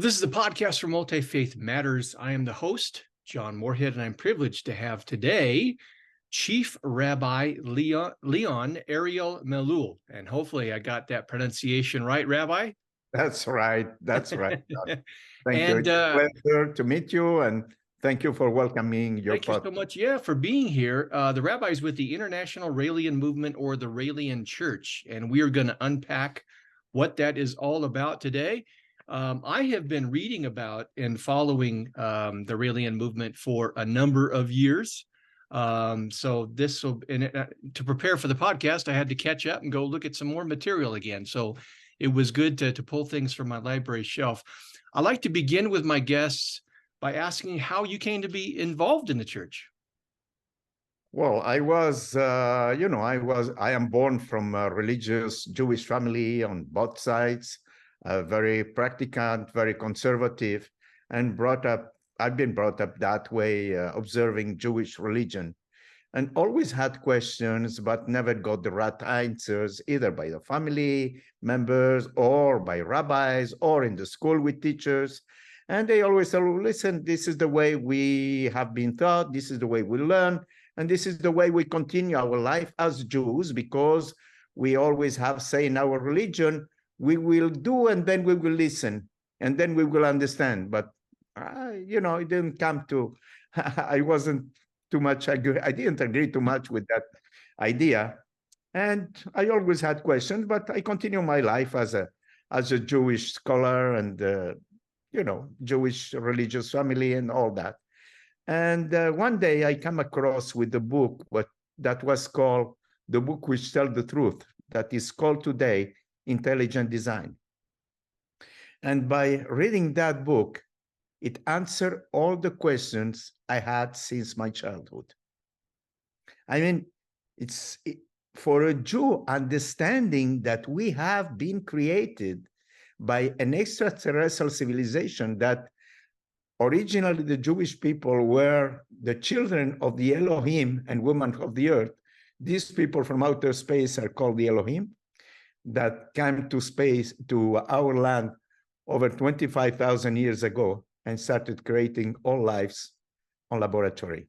Well, this is the podcast for Multi-Faith Matters. I am the host, John Moorhead, and I'm privileged to have today Chief Rabbi Leon Ariel Mellul. And hopefully I got that pronunciation right, Rabbi? That's right. That's right. Thank you. And It's a pleasure to meet you, and thank you for welcoming your thank you so much, for being here. The rabbi is with the International Raëlian Movement, or the Raelian Church, and we are going to unpack what that is all about today. I have been reading about and following the Ralian movement for a number of years. So this will, to prepare for the podcast, I had to catch up and go look at some more material again. So it was good to pull things from my library shelf. I like to begin with my guests by asking how you came to be involved in the church. Well, I am born from a religious Jewish family on both sides. Very practicant, very conservative, and I've been brought up that way, observing Jewish religion, and always had questions, but never got the right answers, either by the family members or by rabbis or in the school with teachers. And they always said, listen, this is the way we have been taught, this is the way we learn, and this is the way we continue our life as Jews, because we always have say in our religion, we will do, and then we will listen, and then we will understand. But, it didn't come to, I wasn't too much, I didn't agree too much with that idea. And I always had questions, but I continue my life as a Jewish scholar and, Jewish religious family and all that. And one day I come across with a book that was called The Book Which Tells the Truth, that is called today Intelligent Design. And by reading that book, it answered all the questions I had since my childhood. I mean, for a Jew, understanding that we have been created by an extraterrestrial civilization, that originally the Jewish people were the children of the Elohim and women of the earth. These people from outer space are called the Elohim, that came to space, to our land, over 25,000 years ago, and started creating all lives on laboratory.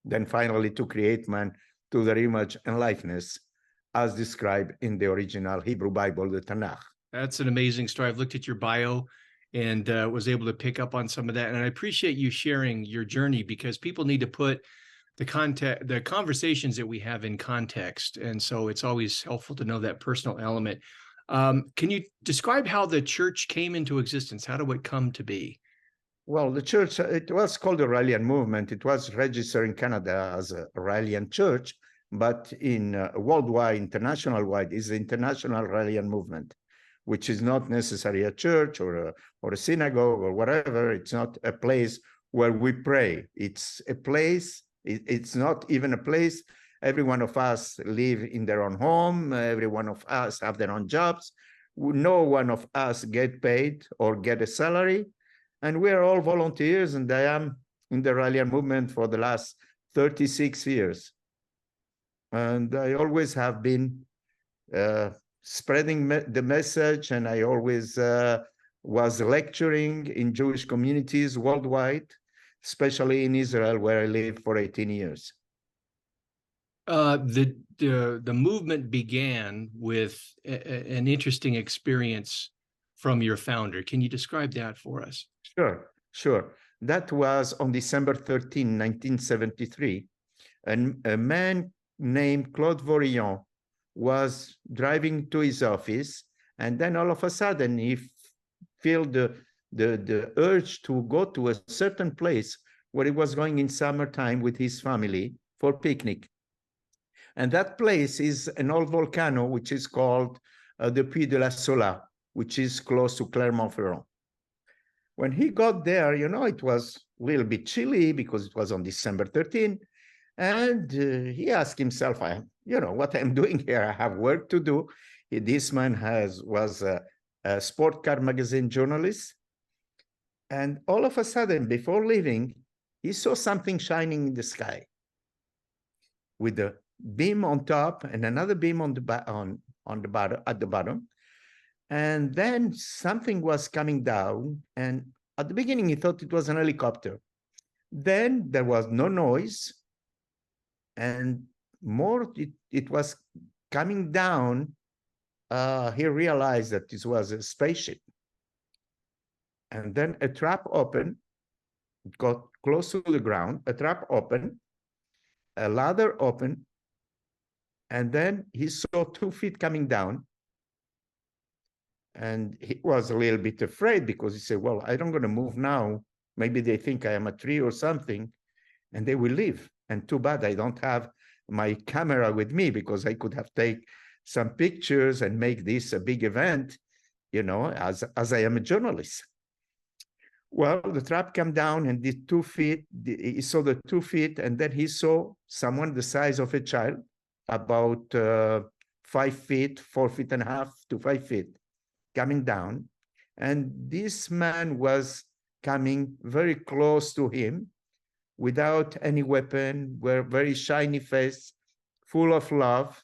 Then finally to create man to their image and likeness, as described in the original Hebrew Bible, the Tanakh. That's an amazing story. I've looked at your bio and was able to pick up on some of that. And I appreciate you sharing your journey, because people need to put the conversations that we have in context. And so it's always helpful to know that personal element. Can you describe how the church came into existence? How did it come to be? Well, the church, it was called the Ralian Movement. It was registered in Canada as a Raëlian church, but in worldwide, international wide, is the International Raëlian Movement, which is not necessarily a church or a synagogue or whatever. It's not a place where we pray. It's a place. It's not even a place. Every one of us live in their own home. Every one of us have their own jobs. No one of us get paid or get a salary. And we're all volunteers, and I am in the Ralian movement for the last 36 years. And I always have been spreading the message, and I always was lecturing in Jewish communities worldwide, especially in Israel, where I lived for 18 years. The movement began with an interesting experience from your founder. Can you describe that for us? Sure. That was on December 13, 1973. And a man named Claude Vorillon was driving to his office, and then all of a sudden he felt the urge to go to a certain place where he was going in summertime with his family for picnic. And that place is an old volcano, which is called the Puy de la Sola, which is close to Clermont-Ferrand. When he got there, it was a little bit chilly because it was on December 13. And he asked himself, what I'm doing here, I have work to do. This man was a sport car magazine journalist. And all of a sudden, before leaving, he saw something shining in the sky with a beam on top and another beam at the bottom. And then something was coming down, and at the beginning he thought it was an helicopter. Then there was no noise, and more it was coming down. He realized that this was a spaceship. And then a trap opened, got close to the ground, a trap opened, a ladder opened, and then he saw 2 feet coming down. And he was a little bit afraid because he said, well, I don't going to move now. Maybe they think I am a tree or something, and they will leave. And too bad I don't have my camera with me, because I could have taken some pictures and make this a big event, you know, as I am a journalist. Well, the trap came down, and the 2 feet, he saw the 2 feet, and then he saw someone the size of a child, about 5 feet, 4.5 feet to 5 feet, coming down. And this man was coming very close to him without any weapon, were very shiny face, full of love.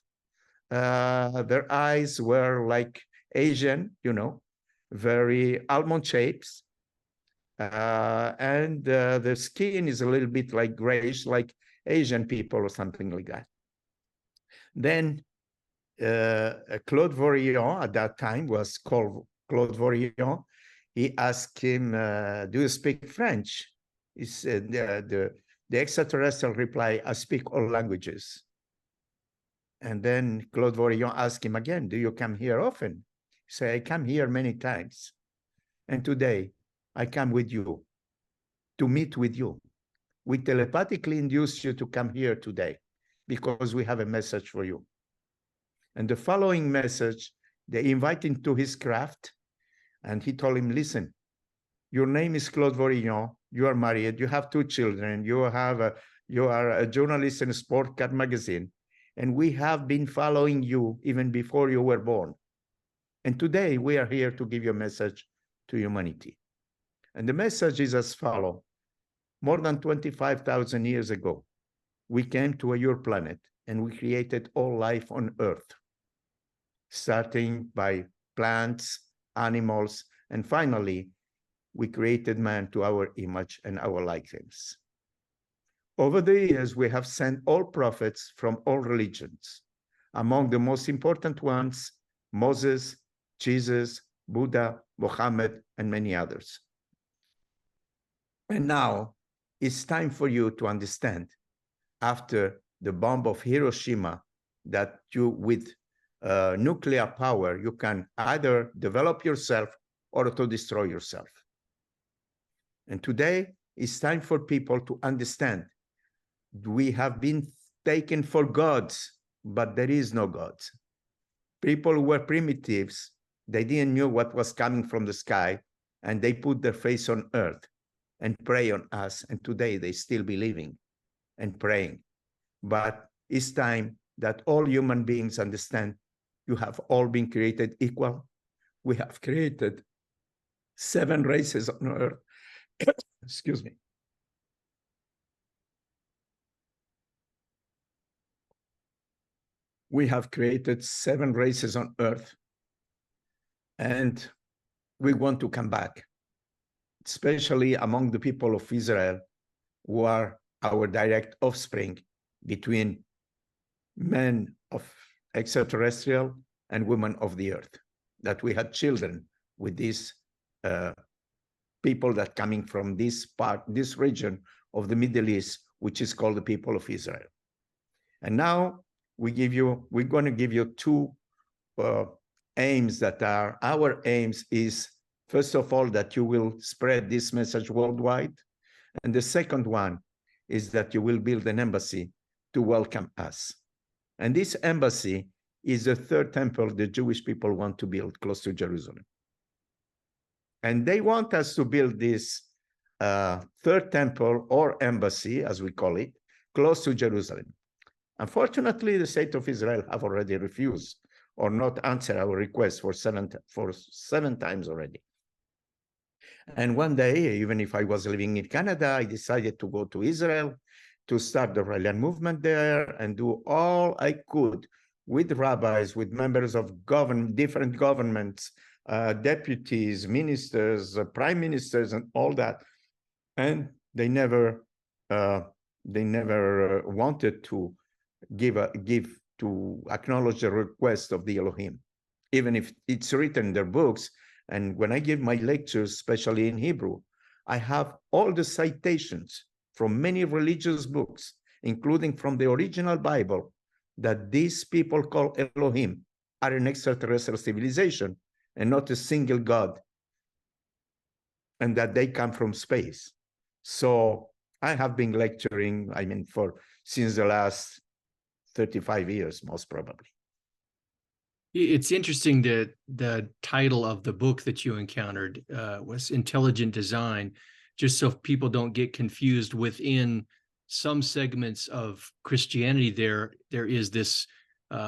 Their eyes were like Asian, you know, very almond shapes. And the skin is a little bit like grayish, like Asian people or something like that. Then Claude Vorillon, at that time was called Claude Vorillon, he asked him, do you speak French? He said, the extraterrestrial replied, I speak all languages. And then Claude Vorillon asked him again, do you come here often? He said, I come here many times. And today, I come with you, to meet with you. We telepathically induced you to come here today because we have a message for you. And the following message, they invited him to his craft, and he told him, listen, your name is Claude Vorillon, you are married, you have 2 children, you are a journalist in a sport car magazine, and we have been following you even before you were born. And today we are here to give you a message to humanity. And the message is as follows. More than 25,000 years ago, we came to your planet and we created all life on Earth, starting by plants, animals, and finally, we created man to our image and our likeness. Over the years, we have sent all prophets from all religions. Among the most important ones, Moses, Jesus, Buddha, Muhammad, and many others. And now it's time for you to understand, after the bomb of Hiroshima, that you, with nuclear power, you can either develop yourself or to destroy yourself. And today it's time for people to understand we have been taken for gods, but there is no gods. People who were primitives, they didn't know what was coming from the sky, and they put their face on earth and pray on us. And today they still believing and praying. But it's time that all human beings understand you have all been created equal. We have created 7 races on earth. Excuse me. We have created 7 races on earth, and we want to come back, especially among the people of Israel, who are our direct offspring between men of extraterrestrial and women of the earth, that we had children with these people that coming from this region of the Middle East, which is called the people of Israel. And now we're going to give you 2 aims that are our aims is, first of all, that you will spread this message worldwide. And the second one is that you will build an embassy to welcome us. And this embassy is the 3rd temple the Jewish people want to build close to Jerusalem. And they want us to build this 3rd temple or embassy, as we call it, close to Jerusalem. Unfortunately, the state of Israel have already refused or not answered our request for 7 times already. And one day, even if I was living in Canada, I decided to go to Israel to start the Ralian movement there and do all I could with rabbis, with members of different governments deputies, ministers, prime ministers, and all that, and they never wanted to acknowledge the request of the Elohim, even if it's written in their books. And when I give my lectures, especially in Hebrew, I have all the citations from many religious books, including from the original Bible, that these people call Elohim are an extraterrestrial civilization and not a single God, and that they come from space. So I have been lecturing, since the last 35 years, most probably. It's interesting that the title of the book that you encountered was Intelligent Design, just so people don't get confused. Within some segments of Christianity, there is this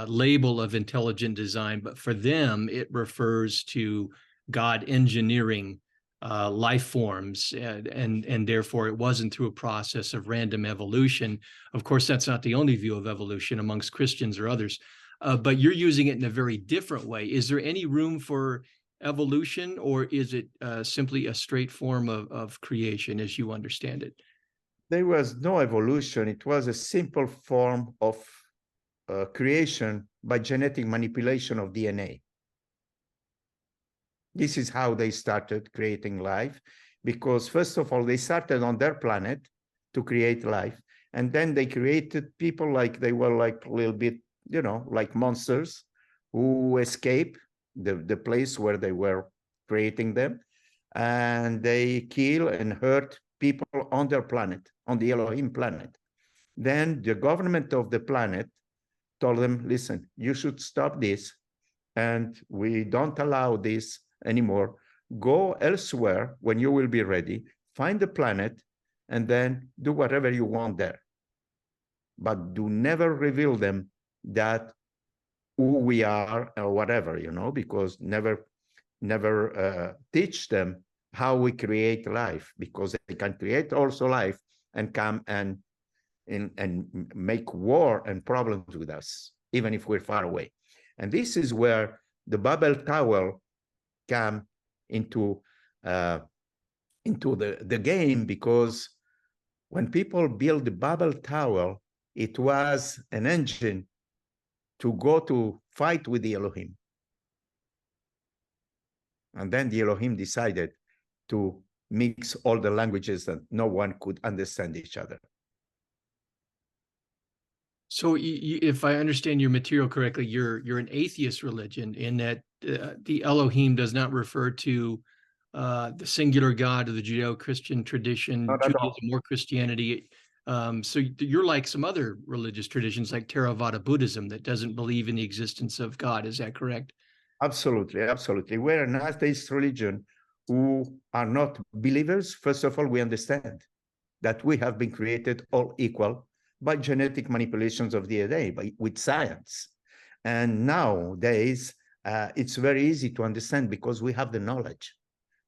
label of intelligent design, but for them, it refers to God engineering life forms, and therefore it wasn't through a process of random evolution. Of course, that's not the only view of evolution amongst Christians or others. But you're using it in a very different way. Is there any room for evolution, or is it simply a straight form of creation as you understand it? There was no evolution. It was a simple form of creation by genetic manipulation of DNA. This is how they started creating life, because first of all, they started on their planet to create life. And then they created people like they were like a little bit, like monsters who escape the place where they were creating them. And they kill and hurt people on their planet, on the Elohim planet. Then the government of the planet told them, listen, you should stop this, and we don't allow this anymore. Go elsewhere when you will be ready, find the planet, and then do whatever you want there. But do never reveal them that who we are or whatever, because never teach them how we create life, because they can create also life and come and make war and problems with us, even if we're far away. And this is where the Babel Tower come into the game, because when people build the Babel Tower, it was an engine to go to fight with the Elohim. And then the Elohim decided to mix all the languages that no one could understand each other. So if I understand your material correctly, you're an atheist religion, in that the Elohim does not refer to the singular God of the Judeo-Christian tradition, Judaism or Christianity. So you're like some other religious traditions like Theravada Buddhism that doesn't believe in the existence of God. Is that correct? Absolutely, absolutely. We're an atheist religion who are not believers. First of all, we understand that we have been created all equal by genetic manipulations of DNA, with science. And nowadays, it's very easy to understand because we have the knowledge.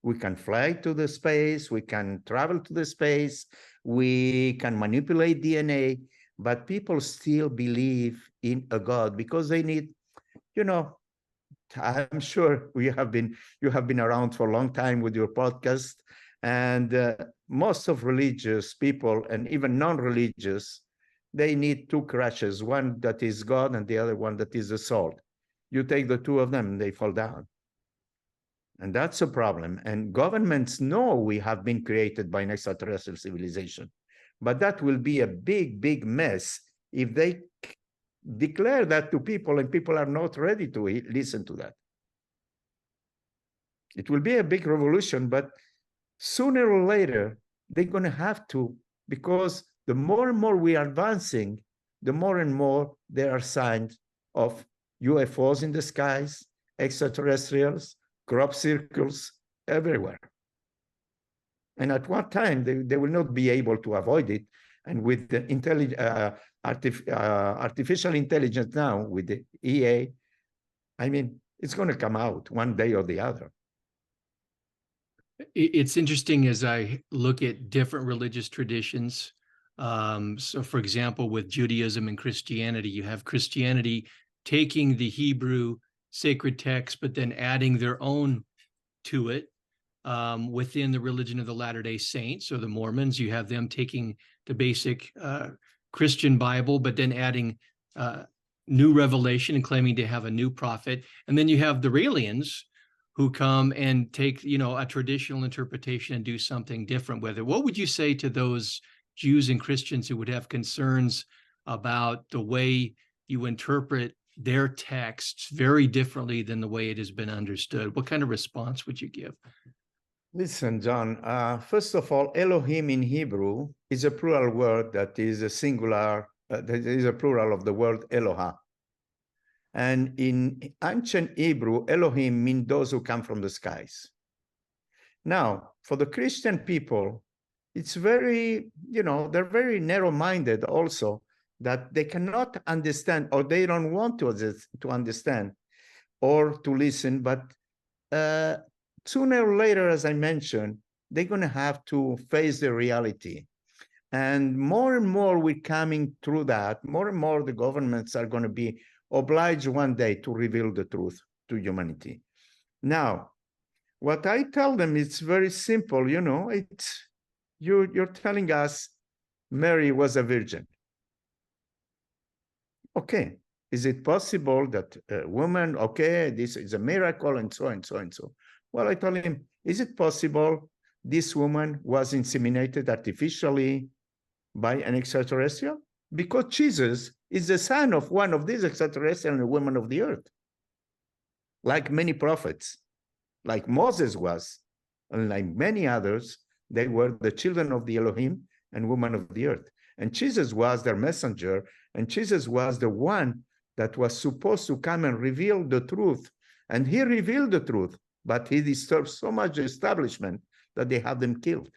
We can fly to the space, we can travel to the space, we can manipulate DNA, but people still believe in a God because they need, I'm sure you have been around for a long time with your podcast, and most of religious people and even non-religious, they need two crashes, one that is God and the other one that is the soul. You take the two of them and they fall down. And that's a problem. And governments know we have been created by an extraterrestrial civilization, but that will be a big, big mess if they declare that to people and people are not ready to listen to that. It will be a big revolution, but sooner or later, they're going to have to, because the more and more we are advancing, the more and more there are signs of UFOs in the skies, extraterrestrials, crop circles everywhere. And at one time, they will not be able to avoid it. And with the artificial intelligence now, with the EA, it's going to come out one day or the other. It's interesting as I look at different religious traditions. So, for example, with Judaism and Christianity, you have Christianity taking the Hebrew sacred text, but then adding their own to it. Within the religion of the Latter-day Saints or the Mormons, you have them taking the basic Christian Bible, but then adding new revelation and claiming to have a new prophet. And then you have the Ralians who come and take, a traditional interpretation and do something different with it. What would you say to those Jews and Christians who would have concerns about the way you interpret their texts very differently than the way it has been understood? What kind of response would you give? Listen, John, first of all, Elohim in Hebrew is a plural word that is a singular, that is a plural of the word Eloha. And in ancient Hebrew, Elohim means those who come from the skies. Now, for the Christian people, it's very, they're very narrow-minded also, that they cannot understand, or they don't want to understand or to listen, but sooner or later, as I mentioned, they're going to have to face the reality. And more we're coming through that, more and more the governments are going to be obliged one day to reveal the truth to humanity. Now, what I tell them, it's very simple, you're telling us Mary was a virgin. Okay, is it possible that a woman, okay, this is a miracle and so and so and so. Well, I told him, is it possible this woman was inseminated artificially by an extraterrestrial? Because Jesus is the son of one of these extraterrestrial and women of the earth. Like many prophets, like Moses was, and like many others, they were the children of the Elohim and women of the earth. And Jesus was their messenger, and Jesus was the one that was supposed to come and reveal the truth. And he revealed the truth, but he disturbed so much the establishment that they had them killed.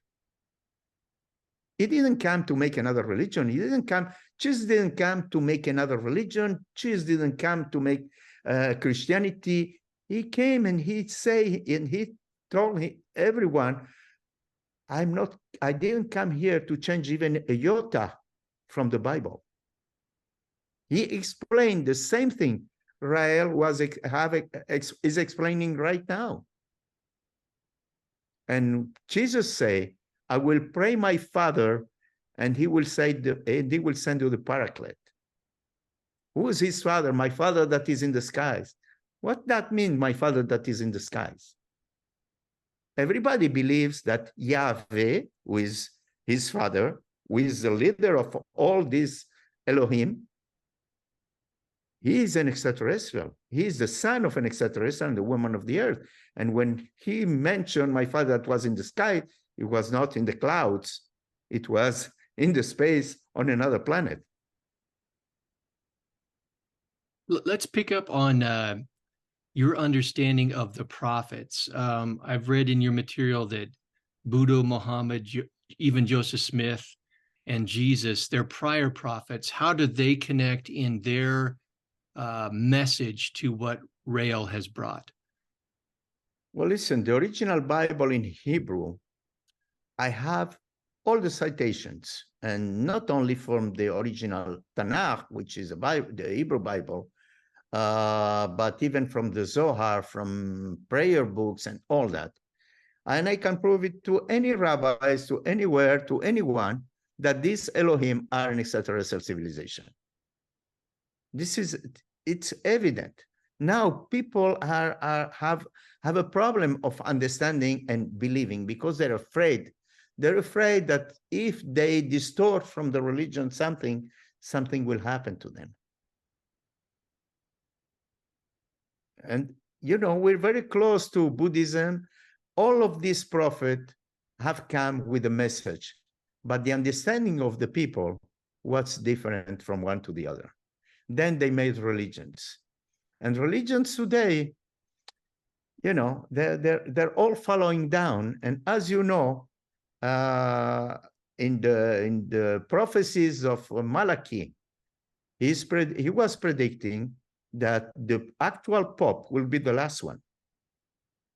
He didn't come to make another religion. Jesus didn't come to make another religion. Jesus didn't come to make Christianity. He came and he told everyone, I didn't come here to change even a iota from the Bible. He explained the same thing Raël is explaining right now. And Jesus say, I will pray my Father, and he will send you the Paraclete. Who is his Father? My Father that is in the skies. What that mean, my Father that is in the skies? Everybody believes that Yahweh, who is his Father, who is the leader of all these Elohim, he is an extraterrestrial. He is the son of an extraterrestrial and the woman of the earth. And when he mentioned my Father that was in the sky, it was not in the clouds. It was in the space on another planet. Let's pick up on your understanding of the prophets. I've read in your material that Buddha, Muhammad, even Joseph Smith, and Jesus, their prior prophets, how did they connect in their message to what Raël has brought? Well, listen, the original Bible in Hebrew, I have all the citations, and not only from the original Tanakh, which is the Hebrew Bible, but even from the Zohar, from prayer books and all that. And I can prove it to any rabbis, to anywhere, to anyone, that these Elohim are an extraterrestrial civilization. It's evident. Now people have a problem of understanding and believing because they're afraid. They're afraid that if they distort from the religion something will happen to them. And, we're very close to Buddhism. All of these prophets have come with a message, but the understanding of the people was different from one to the other. Then they made religions. And religions today, they're all following down. And as you know, in the prophecies of Malachi, he was predicting that the actual Pope will be the last one,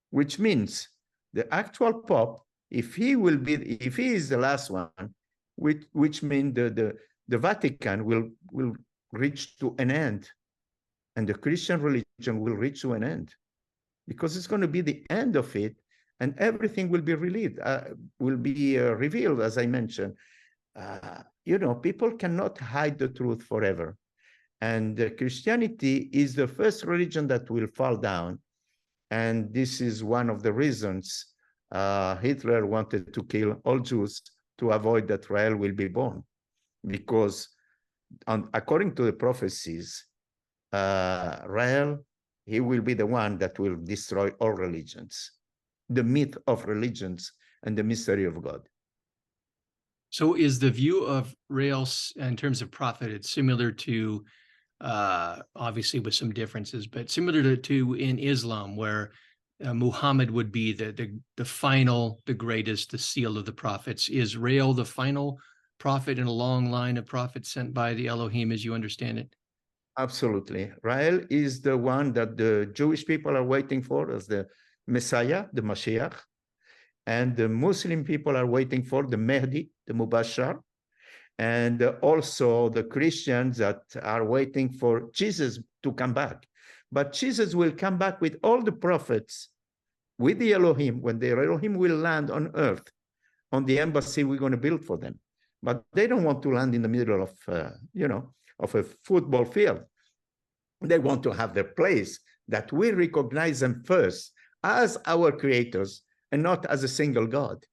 which means the actual Pope, if he is the last one, which means the Vatican will reach to an end. and the Christian religion will reach to an end, because it's going to be the end of it, and everything will be revealed, as I mentioned. People cannot hide the truth forever. And Christianity is the first religion that will fall down. And this is one of the reasons Hitler wanted to kill all Jews, to avoid that Raël will be born. Because according to the prophecies, Raël, he will be the one that will destroy all religions, the myth of religions and the mystery of God. So is the view of Raël in terms of prophet, it's similar to, obviously with some differences, but similar to in Islam, where Muhammad would be the final, the greatest, the seal of the prophets. Is Raël the final prophet in a long line of prophets sent by the Elohim, as you understand it? Absolutely. Raël is the one that the Jewish people are waiting for as the Messiah, the Mashiach, and the Muslim people are waiting for the Mahdi, the Mubashar, and also the Christians that are waiting for Jesus to come back. But Jesus will come back with all the prophets, with the Elohim, when the Elohim will land on earth, on the embassy we're going to build for them. But they don't want to land in the middle of, of a football field. They want to have their place, that we recognize them first as our creators and not as a single God.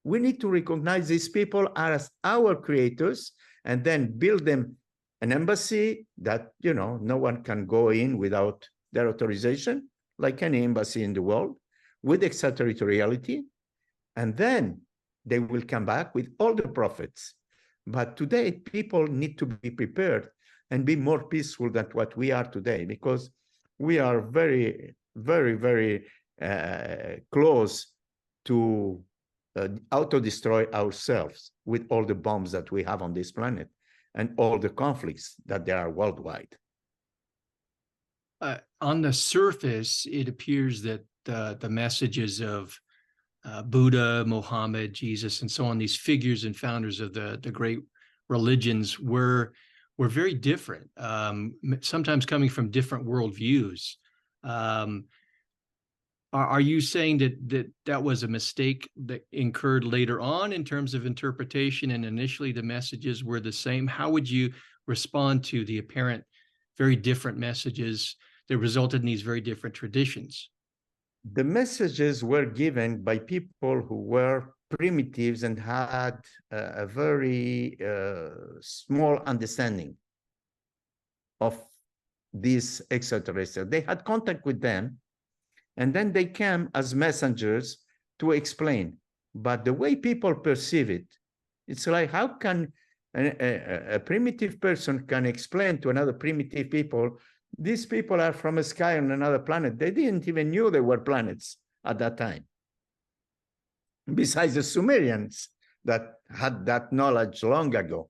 We need to recognize these people as our creators and then build them an embassy that, no one can go in without their authorization, like any embassy in the world, with extraterritoriality. And then they will come back with all the prophets. But today, people need to be prepared and be more peaceful than what we are today, because we are very, very, very close to auto-destroy ourselves with all the bombs that we have on this planet and all the conflicts that there are worldwide. On the surface, it appears that the messages of Buddha, Muhammad, Jesus, and so on, these figures and founders of the great religions were very different, sometimes coming from different worldviews. Are you saying that was a mistake that incurred later on in terms of interpretation, and initially the messages were the same? How would you respond to the apparent very different messages that resulted in these very different traditions? The messages were given by people who were primitives and had a very small understanding of these extraterrestrials. They had contact with them, and then they came as messengers to explain. But the way people perceive it, it's like, how can a primitive person can explain to another primitive people, these people are from a sky on another planet? They didn't even know they were planets at that time. Besides the Sumerians that had that knowledge long ago.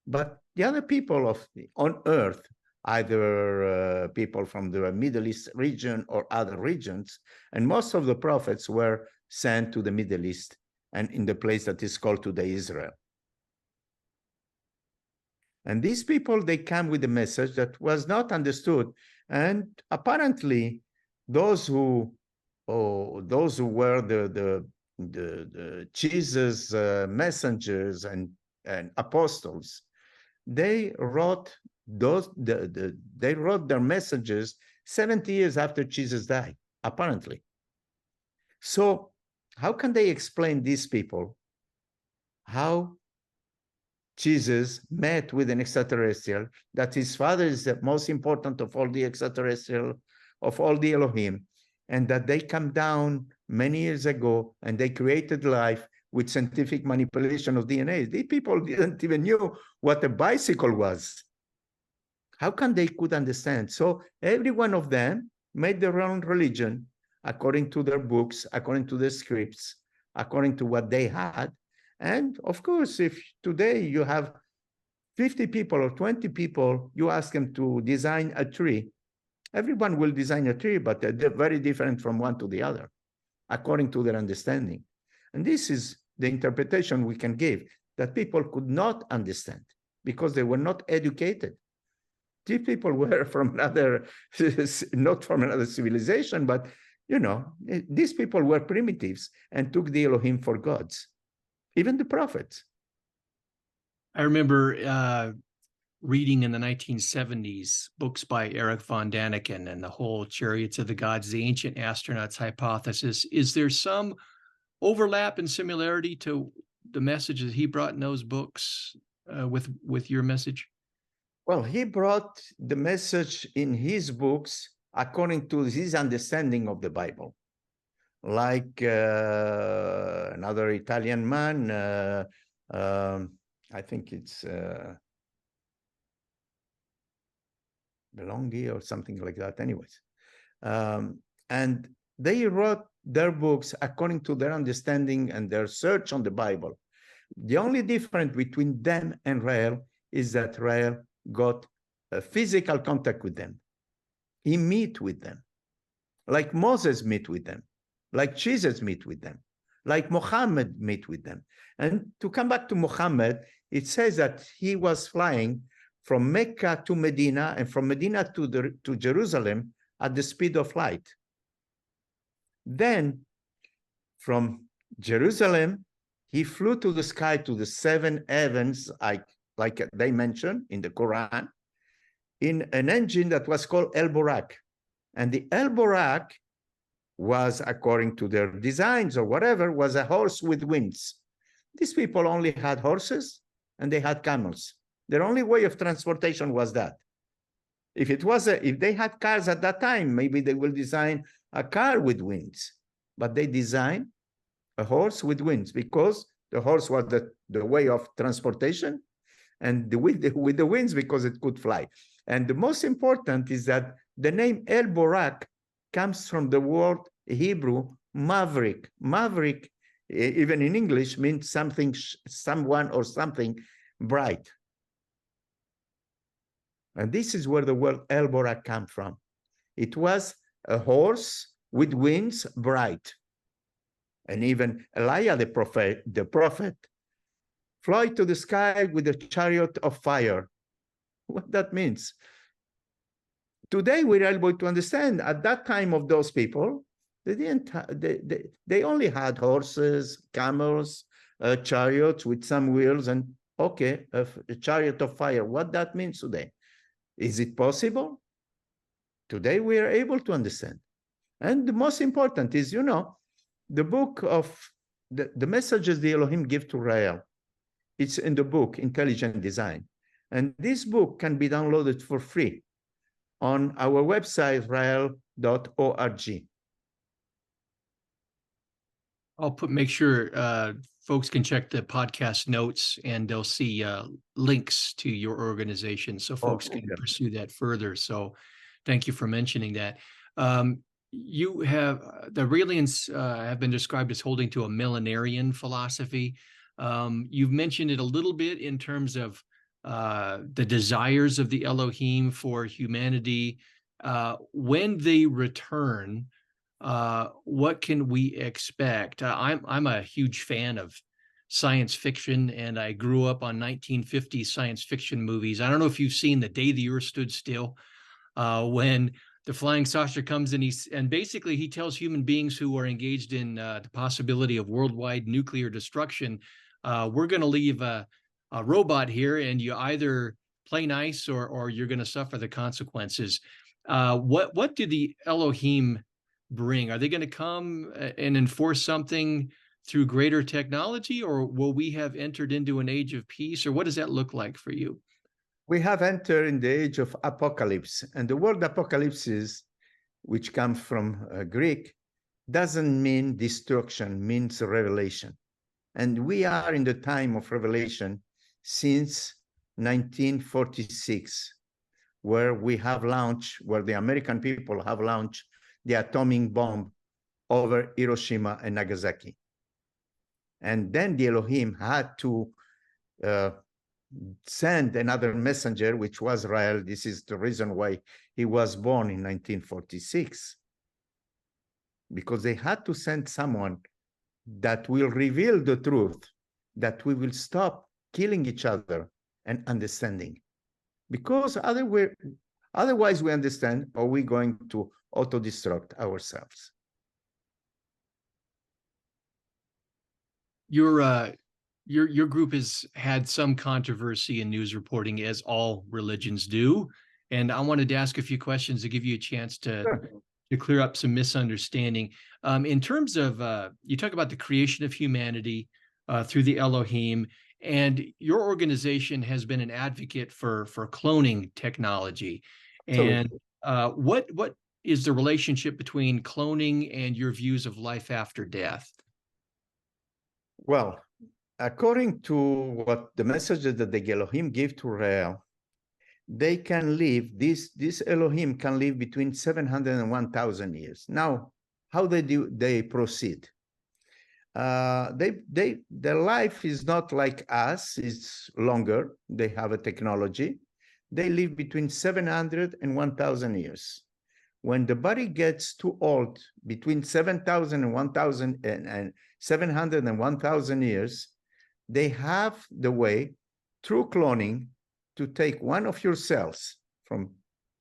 But the other people on Earth, either people from the Middle East region or other regions, and most of the prophets were sent to the Middle East and in the place that is called today Israel. And these people, they come with a message that was not understood. And apparently, those who were the Jesus messengers and apostles, they wrote their messages 70 years after Jesus died, apparently. So how can they explain these people how Jesus met with an extraterrestrial, that his father is the most important of all the extraterrestrial, of all the Elohim, and that they come down many years ago and they created life with scientific manipulation of DNA? These people didn't even know what a bicycle was. How can they could understand? So every one of them made their own religion according to their books, according to their scripts, according to what they had. And of course, if today you have 50 people or 20 people, you ask them to design a tree, everyone will design a tree, but they're very different from one to the other, according to their understanding. And this is the interpretation we can give, that people could not understand because they were not educated. These people were from another, not from another civilization, but, you know, these people were primitives and took the Elohim for gods, even the prophets. I remember reading in the 1970s books by Eric von Daniken and the whole Chariots of the Gods, the ancient astronauts hypothesis. Is there some overlap and similarity to the message that he brought in those books with your message? Well, he brought the message in his books according to his understanding of the Bible. Like another Italian man, I think it's Belonghi or something like that, anyways. And they wrote their books according to their understanding and their search on the Bible. The only difference between them and Raël is that Raël got a physical contact with them. He meet with them, like Moses meet with them, like Jesus meet with them, like Muhammad meet with them. And to come back to Muhammad, it says that he was flying from Mecca to Medina and from Medina to Jerusalem at the speed of light. Then from Jerusalem, he flew to the sky to the seven heavens, like they mentioned in the Quran, in an engine that was called El Burak. And the El Burak was, according to their designs or whatever, was a horse with wings. These people only had horses and they had camels. Their only way of transportation was that. If they had cars at that time, maybe they will design a car with wings, but they designed a horse with wings because the horse was the way of transportation, and with the wings because it could fly. And the most important is that the name El Burak comes from the word Hebrew maverick. Maverick, even in English, means something, someone or something bright. And this is where the word El Burak comes from. It was a horse with wings bright. And even Elijah the prophet fly to the sky with a chariot of fire. What that means? Today we're able to understand at that time of those people, they only had horses, camels, chariots with some wheels, and okay, a chariot of fire. What that means today? Is it possible? Today we are able to understand. And the most important is, you know, the book of the messages the Elohim give to Raël. It's in the book, Intelligent Design. And this book can be downloaded for free on our website, rael.org. I'll make sure folks can check the podcast notes and they'll see links to your organization so folks can pursue that further. So thank you for mentioning that. You have, the Ralians have been described as holding to a millenarian philosophy. You've mentioned it a little bit in terms of the desires of the Elohim for humanity. When they return, what can we expect? I'm a huge fan of science fiction, and I grew up on 1950s science fiction movies. I don't know if you've seen The Day the Earth Stood Still, when the flying saucer comes in, and basically he tells human beings who are engaged in the possibility of worldwide nuclear destruction, we're going to leave a robot here, and you either play nice or you're going to suffer the consequences. What do the Elohim bring? Are they going to come and enforce something through greater technology, or will we have entered into an age of peace, or what does that look like for you? We have entered in the age of apocalypse, and the word apocalypse, which comes from Greek, doesn't mean destruction, means revelation. And we are in the time of revelation since 1946, where we have launched, where the American people have launched the atomic bomb over Hiroshima and Nagasaki. And then the Elohim had to send another messenger, which was Raël. This is the reason why he was born in 1946, because they had to send someone that will reveal the truth, that we will stop killing each other and understanding. because otherwise we understand, are we going to auto-destruct ourselves? Your group has had some controversy in news reporting, as all religions do, and I wanted to ask a few questions to give you a chance to clear up some misunderstanding. In terms of you talk about the creation of humanity through the Elohim, and your organization has been an advocate for cloning technology. And what is the relationship between cloning and your views of life after death? Well, according to what the messages that the Elohim give to Raël, they can live, this Elohim can live between 700 and 1,000 years. Now, how they proceed? Their life is not like us, it's longer. They have a technology. They live between 700 and 1,000 years. When the body gets too old, between 7,000 and 1,000 and 700 and 1,000 years, they have the way, through cloning, to take one of your cells,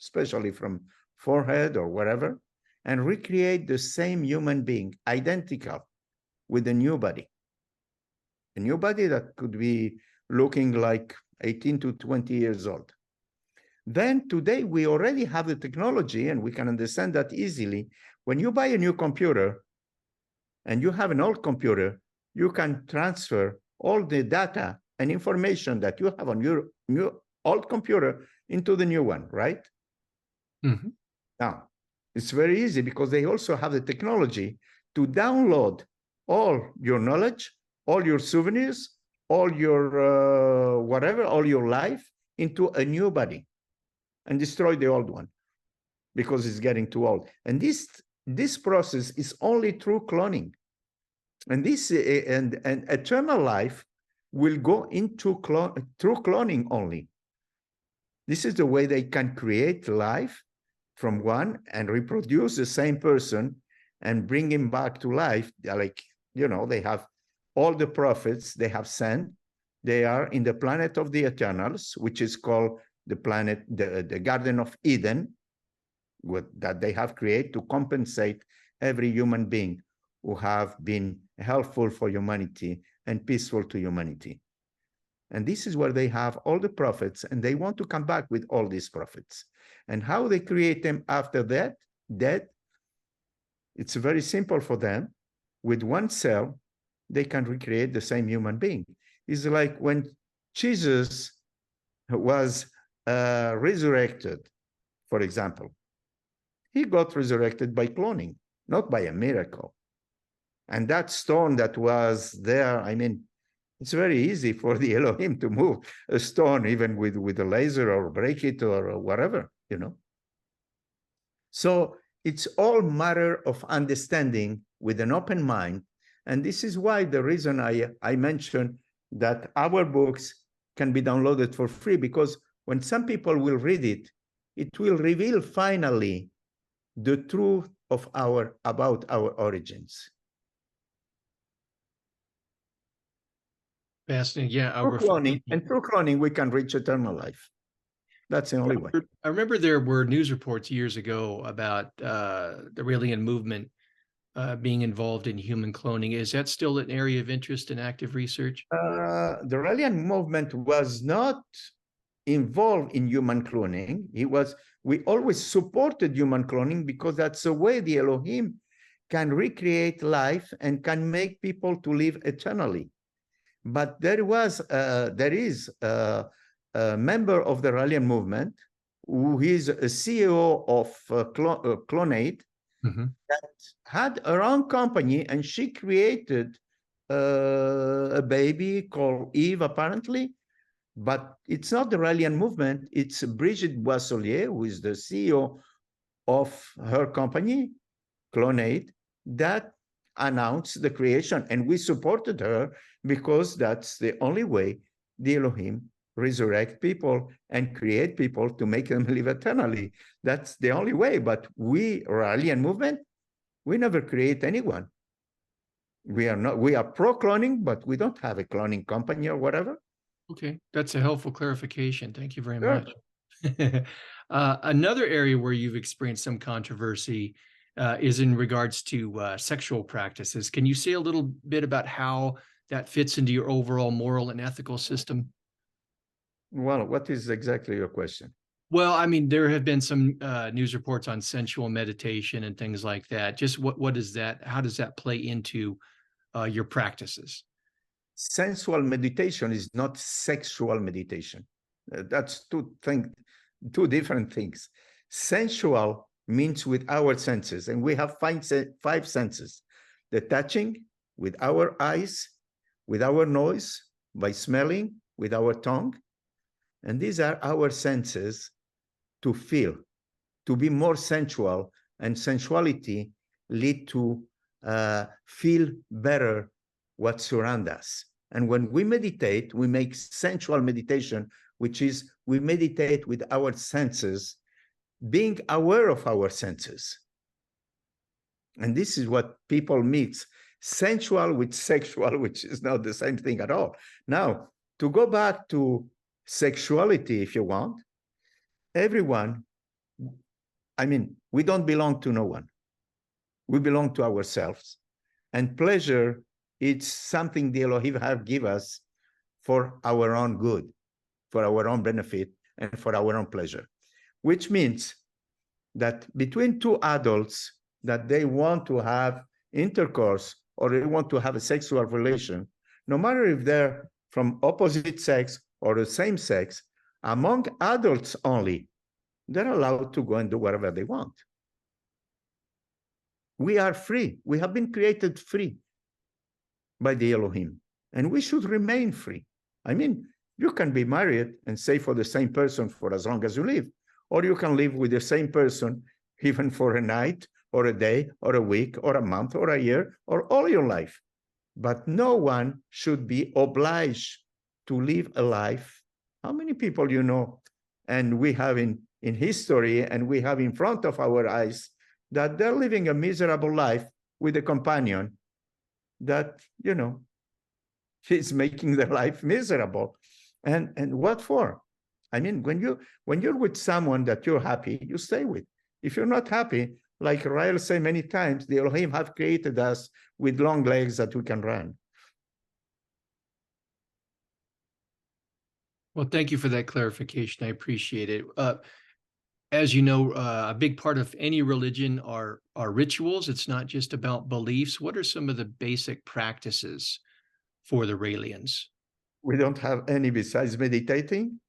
especially from forehead or wherever, and recreate the same human being, identical, with a new body. A new body that could be looking like 18 to 20 years old. Then today we already have the technology, and we can understand that easily. When you buy a new computer and you have an old computer, you can transfer all the data and information that you have on your new old computer into the new one, right? Mm-hmm. Now, it's very easy because they also have the technology to download all your knowledge, all your souvenirs, all your whatever, all your life into a new body and destroy the old one because it's getting too old. And this process is only through cloning. And this and eternal life will go into through cloning only. This is the way they can create life from one and reproduce the same person and bring him back to life. Like, you know, they have all the prophets they have sent. They are in the planet of the Eternals, which is called the planet, the Garden of Eden, that they have created to compensate every human being who have been helpful for humanity and peaceful to humanity. And this is where they have all the prophets, and they want to come back with all these prophets. And how they create them after that, it's very simple for them. With one cell, they can recreate the same human being. It's like when Jesus was resurrected, for example. He got resurrected by cloning, not by a miracle. And that stone that was there, I mean, it's very easy for the Elohim to move a stone, even with a laser, or break it or whatever, you know. So it's all matter of understanding with an open mind. And this is why the reason I mentioned that our books can be downloaded for free, because when some people will read it, it will reveal finally the truth of about our origins. Fascinating. Yeah. Through cloning, we can reach eternal life. That's the only way. I remember there were news reports years ago about the Raëlian Movement being involved in human cloning. Is that still an area of interest in active research? The Ralian Movement was not involved in human cloning. We always supported human cloning because that's the way the Elohim can recreate life and can make people to live eternally. But there is a member of the Ralian Movement who is a CEO of Clonate, mm-hmm. that had her own company, and she created a baby called Eve, apparently. But it's not the Ralian Movement. It's Brigitte Boisselier, who is the CEO of her company, Clonate, that announced the creation. And we supported her because that's the only way the Elohim resurrect people and create people to make them live eternally. That's the only way. But we, Ralian Movement, we never create anyone. We are pro-cloning, but we don't have a cloning company or whatever. Okay, that's a helpful clarification. Thank you very Sure. much. Another area where you've experienced some controversy is in regards to sexual practices. Can you say a little bit about how that fits into your overall moral and ethical system? Well, what is exactly your question? Well, I mean, there have been some news reports on sensual meditation and things like that. Just what is that? How does that play into your practices? Sensual meditation is not sexual meditation. That's two different things. Sensual means with our senses, and we have five senses: the touching with our eyes, with our nose, by smelling, with our tongue. And these are our senses to feel, to be more sensual, and sensuality lead to feel better what surrounds us. And when we meditate, we make sensual meditation, which is we meditate with our senses, being aware of our senses. And this is what people mix sensual with sexual, which is not the same thing at all. Now, to go back to sexuality, if you want, everyone, I mean, we don't belong to no one. We belong to ourselves. And pleasure, it's something the Elohim have give us for our own good, for our own benefit, and for our own pleasure. Which means that between two adults that they want to have intercourse or they want to have a sexual relation, no matter if they're from opposite sex or the same sex, among adults only, they're allowed to go and do whatever they want. We are free. We have been created free by the Elohim, and we should remain free. I mean, you can be married and stay for the same person for as long as you live, or you can live with the same person even for a night or a day or a week or a month or a year or all your life. But no one should be obliged to live a life. How many people you know, and we have in history, and we have in front of our eyes, that they're living a miserable life with a companion that, you know, is making their life miserable. And what for? I mean, when you're with someone that you're happy, you stay with. If you're not happy, like Raël said many times, the Elohim have created us with long legs that we can run. Well, thank you for that clarification. I appreciate it. As you know, a big part of any religion are rituals. It's not just about beliefs. What are some of the basic practices for the Raelians? We don't have any besides meditating.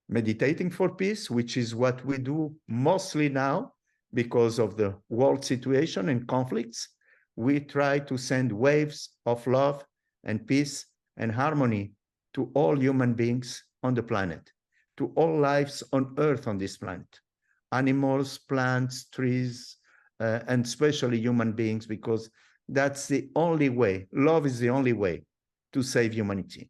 Meditating for peace, which is what we do mostly now because of the world situation and conflicts. We try to send waves of love and peace and harmony to all human beings on the planet, to all lives on Earth on this planet, animals, plants, trees, and especially human beings, because that's the only way. Love is the only way to save humanity.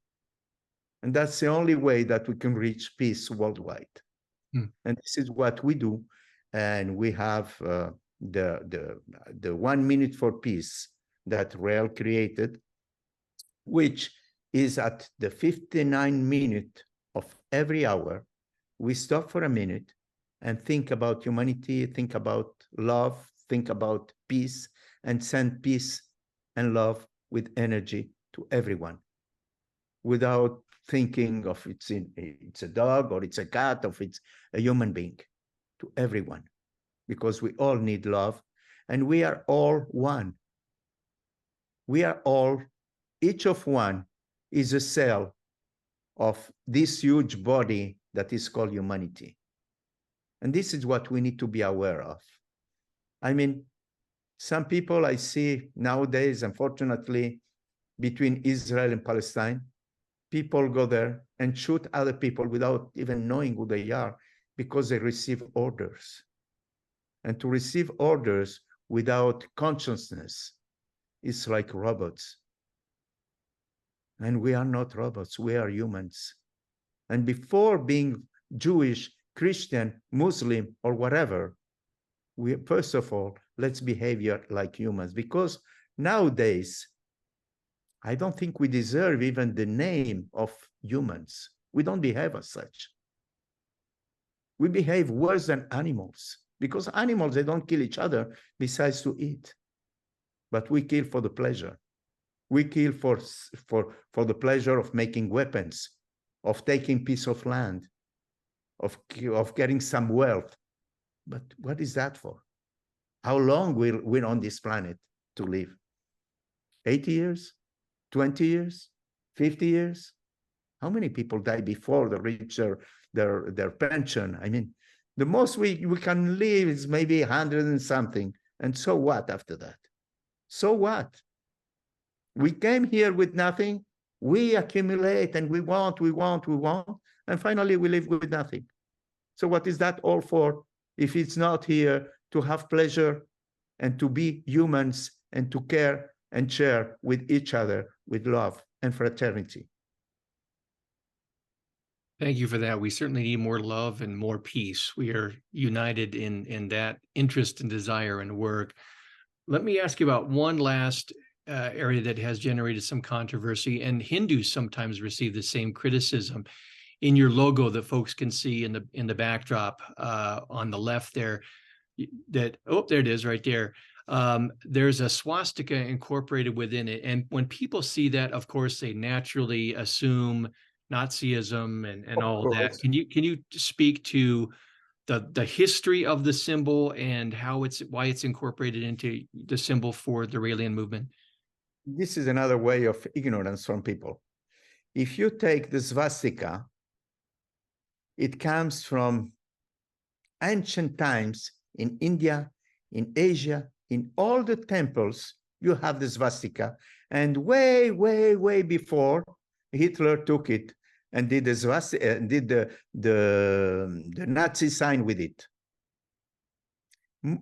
And that's the only way that we can reach peace worldwide. And this is what we do. And we have the 1 minute for peace that Raël created, which is at the 59 minute of every hour. We stop for a minute and think about humanity, think about love, think about peace, and send peace and love with energy to everyone without thinking of it's a dog or it's a cat or it's a human being, to everyone, because we all need love and we are all one. We are all, each of one is a cell of this huge body that is called humanity. And this is what we need to be aware of. I mean, some people I see nowadays, unfortunately, between Israel and Palestine, people go there and shoot other people without even knowing who they are because they receive orders. And to receive orders without consciousness is like robots. And we are not robots, we are humans. And before being Jewish, Christian, Muslim, or whatever, we first of all, let's behave like humans, because nowadays, I don't think we deserve even the name of humans. We don't behave as such. We behave worse than animals, because animals, they don't kill each other besides to eat. But we kill for the pleasure. We kill for the pleasure of making weapons, of taking piece of land, of getting some wealth. But what is that for? How long will we're on this planet to live? 80 years? 20 years? 50 years? How many people die before they reach their pension? I mean, the most we can live is maybe 100 and something. And so what after that? So what? We came here with nothing. We accumulate and we want. And finally we live with nothing. So what is that all for if it's not here to have pleasure and to be humans and to care and share with each other with love and fraternity? Thank you for that. We certainly need more love and more peace. We are united in that interest and desire and work. Let me ask you about one last area that has generated some controversy, and Hindus sometimes receive the same criticism. In your logo that folks can see in the backdrop on the left there, there it is right there. There's a swastika incorporated within it, and when people see that, of course, they naturally assume Nazism and all of that. Can you speak to the history of the symbol and why it's incorporated into the symbol for the Raëlian movement? This is another way of ignorance from people. If you take the swastika, it comes from ancient times in India, in Asia, in all the temples, you have the swastika. And way, way, way before, Hitler took it and did the swastika, did the Nazi sign with it.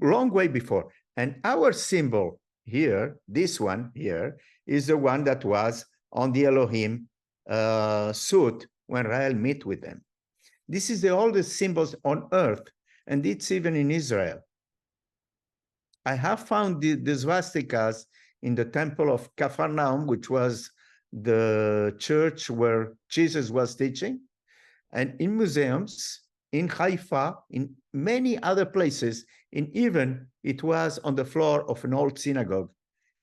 Long way before. And our symbol here, this one here, is the one that was on the Elohim suit when Raël met with them. This is the oldest symbols on earth, and it's even in Israel. I have found the swastikas in the temple of Capharnaum, which was the church where Jesus was teaching, and in museums, in Haifa, in many other places, and even it was on the floor of an old synagogue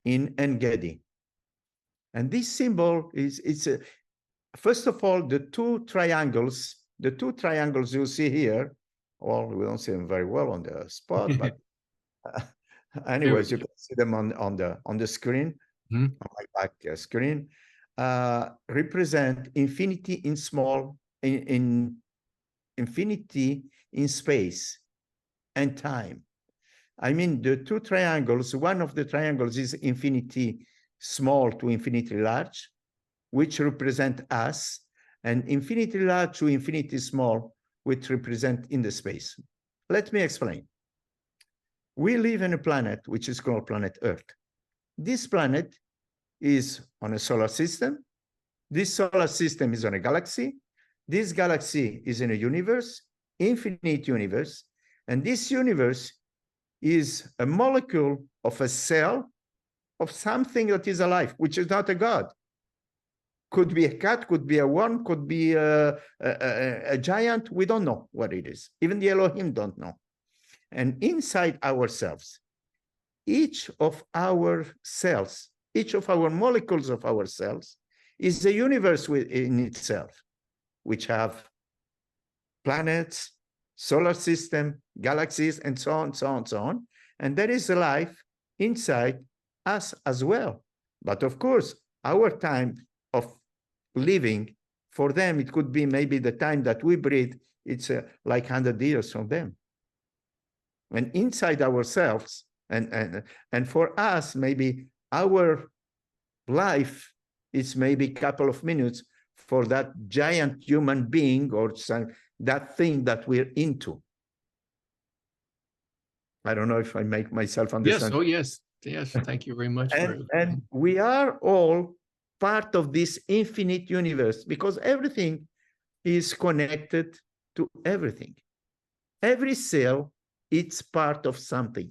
in En Gedi. And this symbol is first of all, the two triangles you see here, well, we don't see them very well on the spot, but anyways, you can see them on the screen, on my back screen, represent infinity in small, in infinity in space and time. I mean, the two triangles, one of the triangles is infinity small to infinity large, which represent us, and infinity large to infinity small, which represent in the space. Let me explain. We live in a planet which is called planet Earth. This planet is on a solar system. This solar system is on a galaxy. This galaxy is in a universe, infinite universe, and this universe is a molecule of a cell of something that is alive, which is not a God. Could be a cat, could be a worm, could be a giant. We don't know what it is. Even the Elohim don't know. And inside ourselves, each of our cells, each of our molecules of our cells is a universe within itself, which have planets, solar system, galaxies, and so on, so on, so on. And there is a life inside us as well. But of course, our time of living, for them, it could be maybe the time that we breathe, it's like 100 years from them. And inside ourselves, and for us, maybe our life is maybe a couple of minutes for that giant human being or that thing that we're into. I don't know if I make myself understand. Yes, oh yes, yes, thank you very much. And we are all part of this infinite universe because everything is connected to everything. Every cell, it's part of something.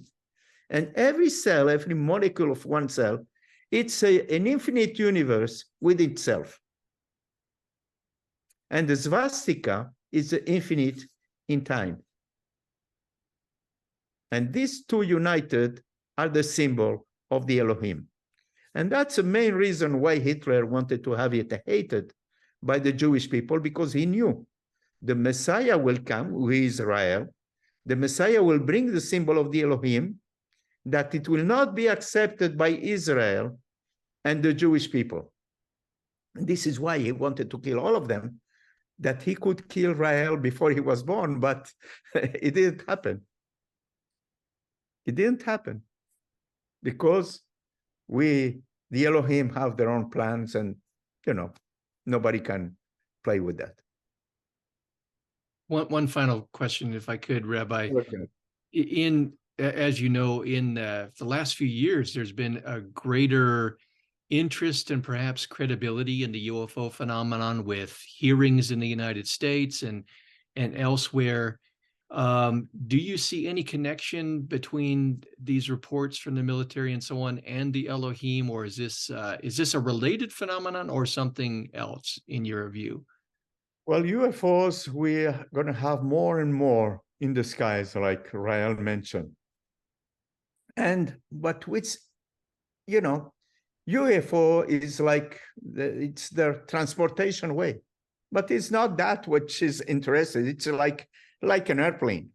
And every cell, every molecule of one cell, it's an infinite universe with itself. And the swastika is the infinite in time. And these two united are the symbol of the Elohim. And that's the main reason why Hitler wanted to have it hated by the Jewish people, because he knew the Messiah will come, who is Raël. The Messiah will bring the symbol of the Elohim, that it will not be accepted by Israel and the Jewish people. And this is why he wanted to kill all of them, that he could kill Raël before he was born, but it didn't happen. It didn't happen because the Elohim have their own plans, and, nobody can play with that. One final question, if I could, Rabbi. Okay. As you know, in the last few years, there's been a greater interest and perhaps credibility in the UFO phenomenon with hearings in the United States and elsewhere. Do you see any connection between these reports from the military and so on and the Elohim, or is this a related phenomenon or something else in your view? Well, UFOs, we are going to have more and more in the skies, like Raël mentioned. But which, UFO is like, it's their transportation way. But it's not that which is interested. It's like an airplane.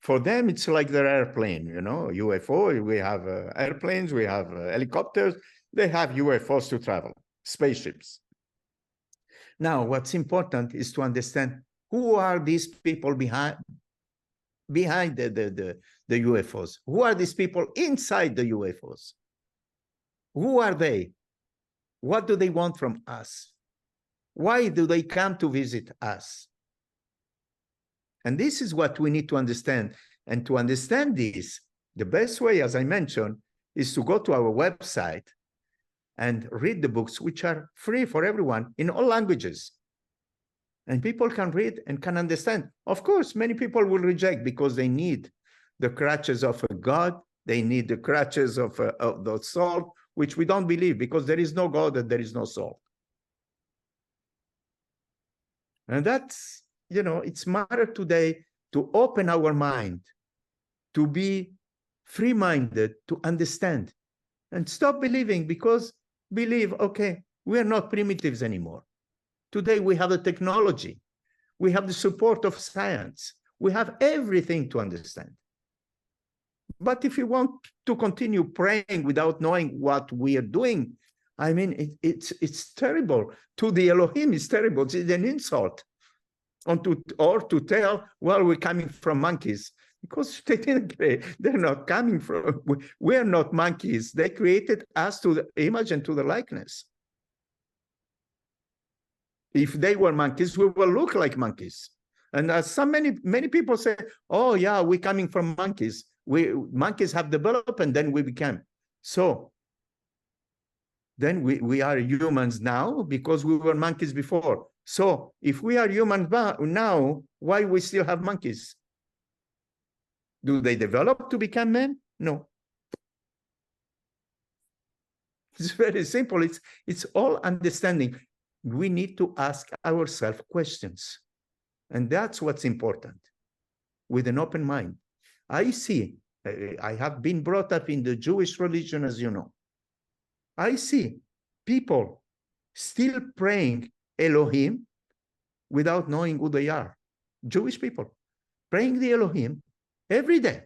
For them, it's like their airplane, UFO, we have airplanes, we have helicopters, they have UFOs to travel, spaceships. Now, what's important is to understand who are these people behind the UFOs? Who are these people inside the UFOs? Who are they? What do they want from us? Why do they come to visit us? And this is what we need to understand. And to understand this, the best way, as I mentioned, is to go to our website and read the books, which are free for everyone in all languages. And people can read and can understand. Of course, many people will reject because they need the crutches of a God. They need the crutches of the soul, which we don't believe, because there is no God and there is no soul. And that's, it's matter today to open our mind, to be free-minded, to understand, and stop believing, because believe, okay, we are not primitives anymore. Today we have the technology, we have the support of science, we have everything to understand. But if you want to continue praying without knowing what we are doing, I mean, it's terrible. To the Elohim, it's terrible. It's an insult. Or to tell, well, we're coming from monkeys, because they're not coming from, we are not monkeys. They created us to the image and to the likeness. If they were monkeys, we will look like monkeys. And as many people say, oh yeah, we're coming from monkeys. Monkeys have developed and then we became. So then we are humans now because we were monkeys before. So if we are humans now, why we still have monkeys? Do they develop to become men? No. It's very simple. It's all understanding. We need to ask ourselves questions. And that's what's important, with an open mind. I see, I have been brought up in the Jewish religion, as you know. I see people still praying Elohim without knowing who they are. Jewish people praying the Elohim every day,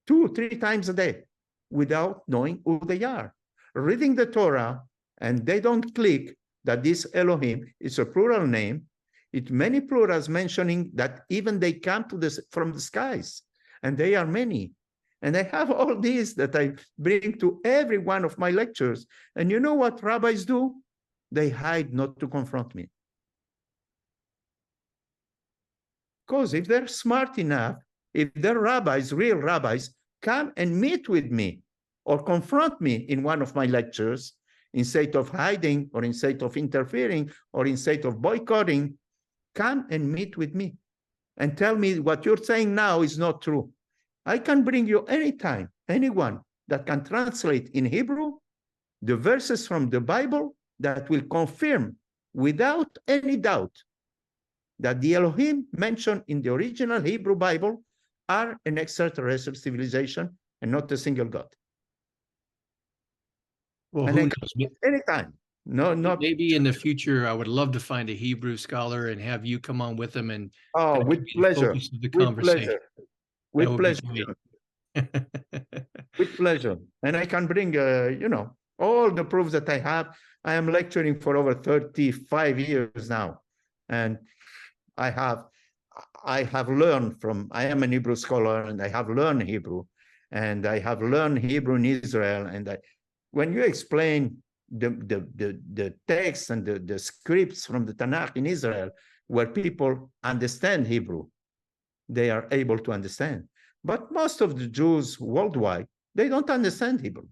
2-3 times a day, without knowing who they are. Reading the Torah, and they don't click that this Elohim is a plural name. It many plurals mentioning that even they come from the skies, and they are many. And I have all these that I bring to every one of my lectures. And you know what rabbis do? They hide not to confront me. Because if they're smart enough, if they're rabbis, real rabbis, come and meet with me or confront me in one of my lectures, instead of hiding or instead of interfering or instead of boycotting, come and meet with me and tell me what you're saying now is not true. I can bring you anytime, anyone that can translate in Hebrew the verses from the Bible that will confirm without any doubt that the Elohim mentioned in the original Hebrew Bible are an extraterrestrial civilization and not a single God. Well, And who I knows? can anytime. No, not. Maybe in the future, I would love to find a Hebrew scholar and have you come on with them, and Oh, that with could be the pleasure. focus of the With conversation. pleasure. That With would be pleasure. great. With pleasure. And I can bring, all the proofs that I have. I am lecturing for over 35 years now. And I have learned I am an Hebrew scholar, and I have learned Hebrew. And I have learned Hebrew in Israel. And when you explain the text and the scripts from the Tanakh in Israel, where people understand Hebrew, they are able to understand. But most of the Jews worldwide, they don't understand Hebrew.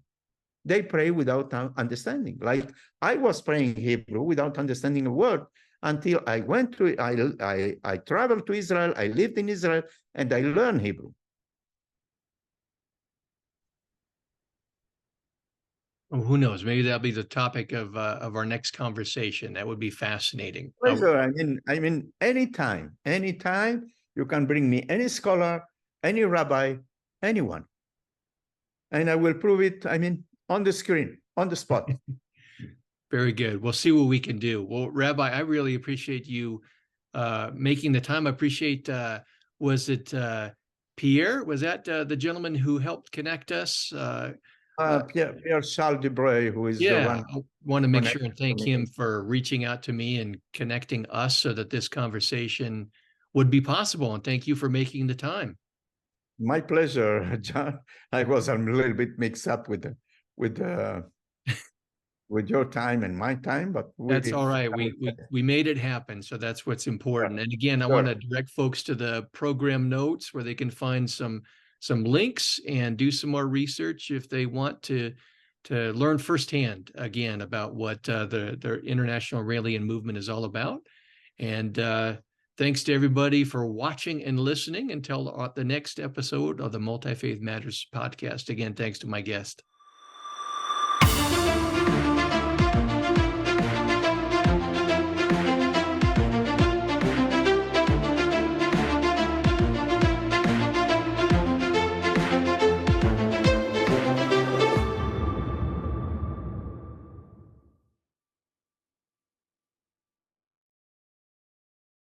They pray without understanding. Like I was praying Hebrew without understanding a word until I went to, I traveled to Israel, I lived in Israel, and I learned Hebrew. Well, who knows? Maybe that'll be the topic of our next conversation. That would be fascinating. Pleasure. I mean, anytime you can bring me any scholar, any rabbi, anyone, and I will prove it. I mean, on the screen, on the spot. Very good. We'll see what we can do. Well, Rabbi, I really appreciate you making the time. I appreciate, was it Pierre? Was that the gentleman who helped connect us? Pierre Charles Debray, who is the one. I want to make sure and thank him for reaching out to me and connecting us so that this conversation would be possible. And thank you for making the time. My pleasure, John. I was a little bit mixed up with your time and my time, but that's all right. We made it happen, so that's what's important. And again, I want to direct folks to the program notes where they can find some links and do some more research if they want to learn firsthand again about what the International Raëlian Movement is all about. And thanks to everybody for watching and listening. Until the next episode of the Multi-Faith Matters podcast. Again, thanks to my guest.